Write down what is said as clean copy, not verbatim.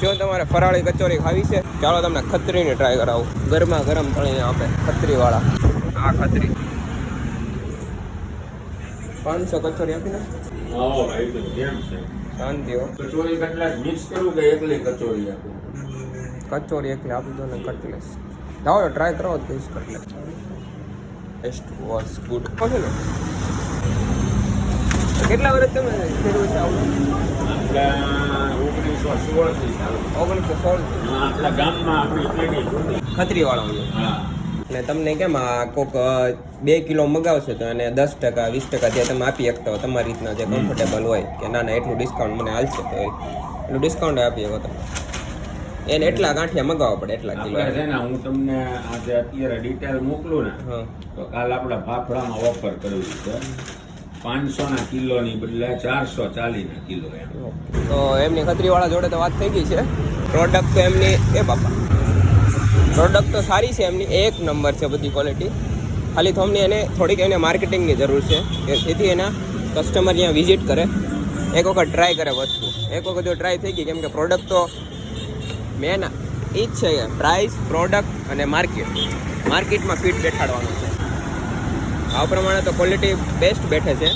જો તમારે ફરાળી કચોરી ખાવી છે, ચાલો તમને ખત્રીની ટ્રાય કરાવું. ગરમા ગરમ તળીને આપે ખત્રીવાળા. આ ખત્રી 500 કચોરી આપીને શાંતિ હો. કચોરી કેટલા મિક્સ કરું કે એકલી કચોરી આપું? કચોરી એકલી આપી દો ને કટલેસ. લાવો ટ્રાય કરો please cutlets. Taste was good. Okay ને કેટલા વર્ષ તમે કર્યું છે આવું? આપણે 1916 આપણા ગામમાં આપણી પેઢી ખત્રીવાળો. હા. ને તમને કેમ આ કોક 2 કિલો મગાવશે તો એને 10% 20% જે તમે આપી શકતા હો તમારી રીતના જે કમ્ફર્ટેબલ હોય કે ના ના એટલું ડિસ્કાઉન્ટ મને હાલશે તો એટલું ડિસ્કાઉન્ટ આપી શકો તમે. એને એટલા ગાંઠિયા મગાવવા પડે એટલા કિલો. આપણે છે ને હું તમને આજે અત્યારે ડિટેલ મોકલું ને હા તો કાલ આપણા ફાફડામાં ઓફર કરવી છે 500 કિલોની બદલે 440 કિલો એમ. તો એમની ખત્રીવાળા જોડે તો વાત થઈ ગઈ છે. પ્રોડક્ટ તો એમની પ્રોડક્ટ તો સારી છે એમની, એક નંબર છે બધી ક્વોલિટી. ખાલી તો અમને એને થોડીક એને માર્કેટિંગની જરૂર છે કે જેથી એના કસ્ટમર ત્યાં વિઝિટ કરે, એક વખત ટ્રાય કરે વસ્તુ. એક વખત જો ટ્રાય થઈ ગઈ, કેમ કે પ્રોડક્ટ તો મેન એ જ છે કે પ્રાઇસ, પ્રોડક્ટ અને માર્કેટમાં ફિટ બેઠાડવાનું છે. આ પ્રમાણે તો ક્વોલિટી બેસ્ટ બેઠે છે.